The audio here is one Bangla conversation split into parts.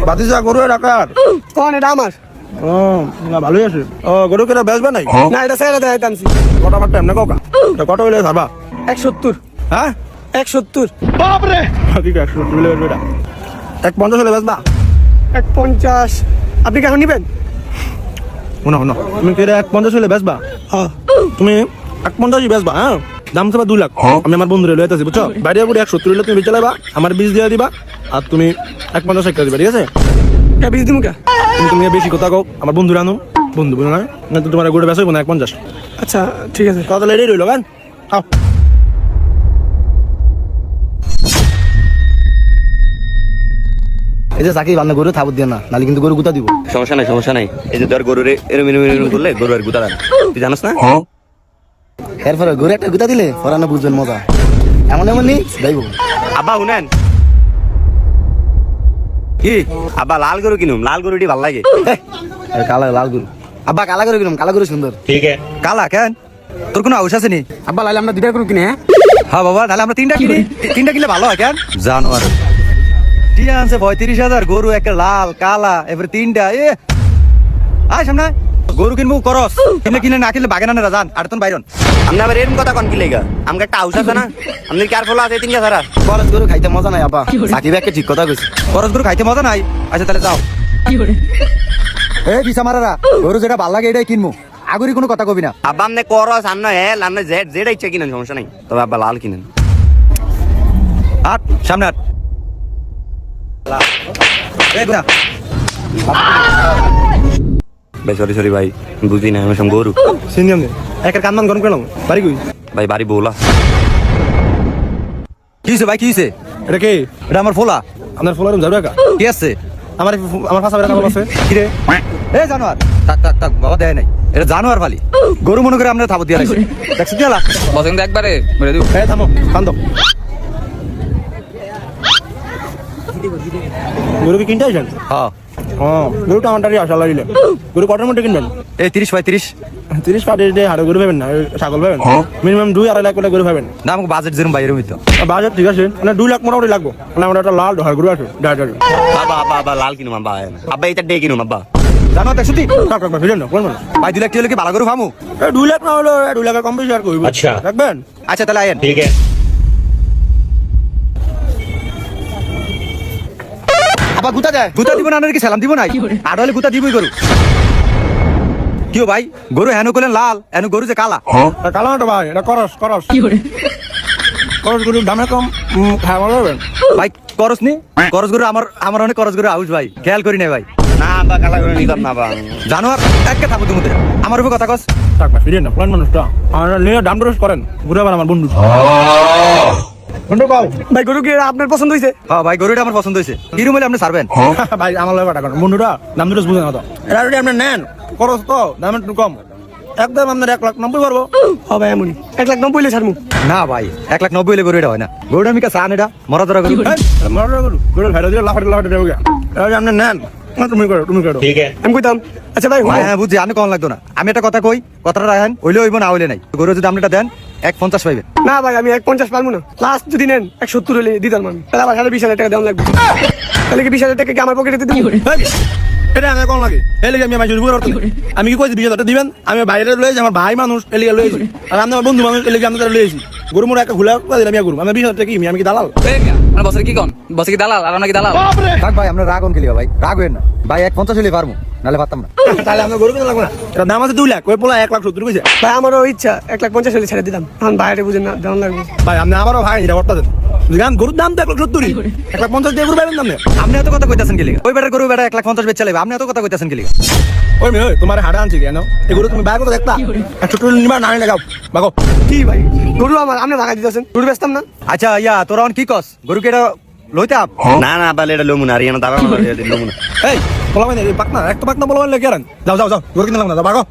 বাতিজা গরু ডাকার কোন এটা আমার? ও না ভালোই আছে। ও গরু কেনা বেচবে নাই? না এটা ছেড়ে দেয় টানছি। কটা আমার টাইম না কাকা, কত হইলে ছাড়বা? 170। হ্যাঁ 170। বাপরে ঠিক আছে, 170 হইলে বেচবে। 150 হইলে বেচবা? 150। আপনি কি এখন নিবেন? শোনো শোনো, তুমি কি 150 হইলে বেচবা? হ্যাঁ। তুমি 150ই বেচবা? হ্যাঁ, দাম তো 2 লাখ। আমি আমার বন্ধুরে লইতেছি বুঝছো, বাইরে করে 170 হইলে তুমি বেচে লাইবা, আমার 20 দিয়ে দিবা, আর তুমি 150 একটা দিবা, ঠিক আছে? বিশ দিন কা? তুমি বেশি কথা কও, আমার বন্ধুরা আনো, বন্ধু বলো না, না তো তোমার গোটা বেচবো না 150। আচ্ছা ঠিক আছে। কথা লেডি রইলো গান খাও। এই যে চাকরি বান্ধব গরু থাবত দিয়ে না, নালে কিন্তু গরু গুতা দিব। সমস্যা নাই সমস্যা নাই, এই যে তোর গরুরে এরম এরম এরম করলে গরু আর গুতা দেয় না, তুই জানাস না? এরপরে গরু একটা গুতা দিলে ফরানো বুঝবেন মজা। এমন এমনই যাইব। আব্বা শুনেন কি, আব্বা লাল গরু কিনুম, লাল গরুটি ভাল লাগে। কালা লাল গরু আব্বা, কালা গরু কিনুম, কালা গরু সুন্দর। কালা কেন, তোর কোনো আউস আছে নি? আব্বা লাইলে আমরা 2টা গরু কিনে। হ্যাঁ বাবা, তাহলে আমরা 3টা কিনি, 3টা কিনলে ভালো হয়। কেন জানোয়ার টিয়া আনছে 35,000, গরু একটা লাল কালা, এবারে 3টা। আয় সামনে গরু কিনবো করস, কিনে কিনে না কিনলে বাগান আনে রাজান আর তোর বাইরন। আপনি আবার এরকম কথা কন কি লেগা? আমাকে একটা হাউস আছে না, আপনার কার ফলো আছে 3 সারা? খরচ গরু খাইতে মজা নাই আব্বা, সাকিব একটা ঠিক কথা কইছে। করস গরু খাইতে মজা নাই। আচ্ছা তাহলে যাও। এই বিছা মারারা, গরু যেটা ভাল লাগে এটাই কিনবো, আগুরি কোনো কথা কবি না। আব্বা আপনি করস, আপনি হেল, আপনি জেড, যেটা ইচ্ছা কিনেন, সমস্যা নাই, তবে আব্বা লাল কিনেন। আট সামনে আট। এই গুনা। ভাই সরি সরি ভাই, বুঝি না আমি সব গরু। সিনিয়ম নে একের কান মান গরম করলাম, বাড়ি কই? ভাই বাড়ি বউলা। কি হইছে ভাই, কি হইছে? এটা কে? এটা আমার ফোলা। আপনার ফলোয়ার যাবে একা? কি আছে? আমার আমার ফাঁসা বেড়া কাম আছে। কি রে? এই জানোয়ার, থাক থাক থাক বাবা, দেয় নাই, এটা জানোয়ার ফালি। গরু মনে করে আমরা থাবত দিয়ে রাখছি, দেখছি কি হলা? বসেন তো একবারে মেরে দিব। এই থামো, কান্দ। গরু কি কিনতে আসেন? হ্যাঁ। গরুটা আমারটারই আশা লাগিলে। গরু কটার মধ্যে কিনবেন? এই 30 30 পাটি দিয়ে হাড়ে গরু পাবেন না, ছাগল পাবেন মিনিমাম 2-2.5 লাখ করে গরু পাবেন। না, আমাকে বাজেট যেরকম বাইরে হইতো। বাজার ঠিক আছে, মানে 2 লাখ মোটামুটি লাগবো। মানে আমার একটা লাল ঢাল গরু আছে, ডাইটারি। আব্বা আব্বা আব্বা লাল কিনুম আব্বা, আব্বা এটা ডে কিনুম আব্বা। জানোয়ার দেখছো তুই? ভিড়েন না, কোন মানে? ভাই 2 লাখ টাকা হলে কি ভালো গরু ফামু? 2 লাখ না হলো 2 লাখের কম বেশি আর কইব। আচ্ছা রাখবেন? আচ্ছা তাহলে আয়েন। আব্বা গুতা দেয়। গুতা দিব না, আর কি সালাম দিব নাই? আর হলে গুতা দিবই গরু। কিও ভাই, গরু হেন করলেন লাল, হেন গরু যে কালা। কালো না ভাই, এটা করস করস করস গরু দামে কম, খাওয়া যাবেন। ভাই করস নি? করস গরু আমার অনেক করস গরু আউস ভাই, খেয়াল করি নাই ভাই। না আব্বা কালা করে নিতাম না আব্বা। জানোয়ার একটা থাকবো তুমি, আমার উপর কথা কস। থাক ভাই, ফিরেন না, প্ল্যান মানুষটা আমার নিয়ে দাম দরস করেন, ঘুরে আবার আমার বন্ধু বন্ধু পাও। ভাই গরু কি আপনার পছন্দ হইছে? হ্যাঁ ভাই, গরুটা আমার পছন্দ হয়েছে। কিরম হলে আপনি ছাড়বেন? ভাই আমার লাগে টাকা বন্ধুরা দাম দরস বুঝে না তো, এটা যদি আপনি নেন খরচ তো দাম একটু কম, একদম আপনার 1,90,000 পারবো। হ ভাই এমনই 1,90,000 হইলে ছাড়মু। না ভাই, 1,90,000 হলে গরু এটা হয় না। গরুটা আমি কাছে আন, এটা মরা ধরা গরু। গরু ভাইরা দিয়ে লাফাটে লাফাটে দেবো গিয়া, এটা যদি আপনি নেন তুমি করো তুমি করো। আমি কইতাম আচ্ছা ভাই ভাই হ্যাঁ বুঝছি, আমি কম লাগতো না। আমি একটা কথা কই, কথাটা রাখেন, হইলে হইব না হইলে নাই। গরু যদি আপনি এটা দেন 1,50 পাইবেন। না ভাই আমি 1,50 পারবো না, লাস্ট যদি নেন 170 হলে দিতাম আমি। তাহলে আবার 20,000 টাকা দাম লাগবে, তাহলে কি 20,000 টাকা কি আমার পকেটে দিতে দিবেন? এটা আমি কম লাগে, এলিগে আমি মাইজুর করতে আমি কি কইছি 20,000 দিবেন, আমি বাইরে লয়ে যাই, আমার ভাই মানুষ এলিগে লয়ে যাই, আর আমি আমার বন্ধু মানুষ এলিগে আমি তারা লয়ে যাই। গরু মোর একটা ঘুলা করে দিলাম, আমি গরু আমি 20,000 টাকা কি আমি কি দালাল? মানে বসের কি কোন বসে কি দালাল আর আমরা কি দালাল? থাক ভাই, আমরা রাগ অন খেলিবা ভাই, রাগ হইেন না ভাই। 1,50 হলে পারবো, নাহলে পারতাম না। তাহলে আমি গরু কিনা লাগবে না, এটা দাম আছে 2 লাখ, ওই পোলা 1,70,000 কইছে। ভাই আমারও ইচ্ছা 1,50,000 হলে ছেড়ে দিতাম, এখন বাইরে বুঝেন না দাম লাগবে। ভাই আপনি আমারও ভাই এটা করতে দেন, গান গরুর দাম তো 1,70,000, 1,50,000 দিয়ে গরু পাবেন দাম না। আপনি এত কথা কইতাছেন কি লিগা? ওই বেটার গরু বেটা 1,50,000 বেচে চালাবে, আপনি এত কথা কইতাছেন কি লিগা? ওই মেয়ে তোমার হাড়া আনছি কেন, এই গরু তুমি বাইরে কথা দেখতা 1,70,000 নিবা না লাগাও বাগো। কি ভাই গরু আমার আপনি ভাগা দিতেছেন, গরু বেচতাম না। আচ্ছা ইয়া তোরা কি কস, গরুকে এটা লইতাম? না না আব্বা এটা লমু না, আর ইয়ানা দাবা লমু না। এই বলা মানে পাকনা একটা পাকনা বলা মানে কেন, যাও যাও যাও গরু কিনা লাগবে না, বাগো।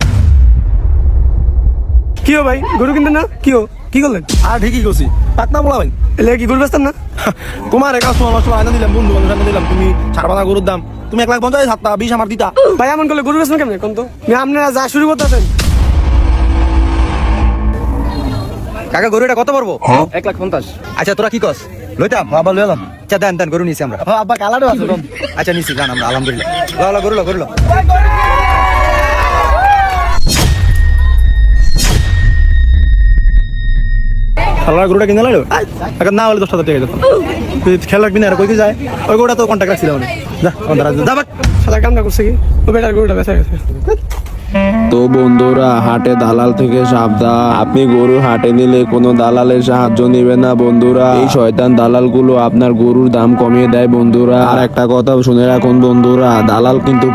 কি ভাই গরু কিনতেন না? কি করলেন? আর ঠিকই করছি, পাকনা বলা ভাই। এলে কি গরু বেচতাম না? তোমার একা সময় আইনা দিলাম, বন্ধু বান্ধব আইনা দিলাম, তুমি ছাড়বা না গরুর দাম, তুমি 1,50,000 ছাড়তা, 20 আমার দিতা। ভাই এমন করলে গরু বেচবেন কেমনে কোন তো? আপনারা যা শুরু করতেছেন কাকা গরু এটা কত পড়বো? 1,50,000 আচ্ছা তোরা কি কস লইতাম? আবার লয়ে এলাম। আচ্ছা দেন দেন গরু নিছি আমরা। আব্বা কালারও আছে কোন? আচ্ছা নিছি জান আমরা আলহামদুলিল্লাহ। ল গরু ল গরু ল। শালার গরুটা কিনে লাইলো এখন না হলে 10,000 টাকা যেত তুই খেয়াল রাখবি না আর কই কি যায় ওই গরুটা তো কন্টাক্ট রাখছিলাম আমি যা আমার যা বাক সাদা কামটা করছে কি ও বেটার গরুটা বেঁচে গেছে। তো বন্ধুরা হাটে দালাল থেকে সাবধান। আপনি গরু হাটে নিলে কোনো দালালের সাহায্য নেবেন না বন্ধুরা। এই শয়তান দালালগুলো আপনার গরুর দাম কমিয়ে দেয় বন্ধুরা। আর একটা কথা শুনে রাখুন বন্ধুরা, দালাল কিন্তু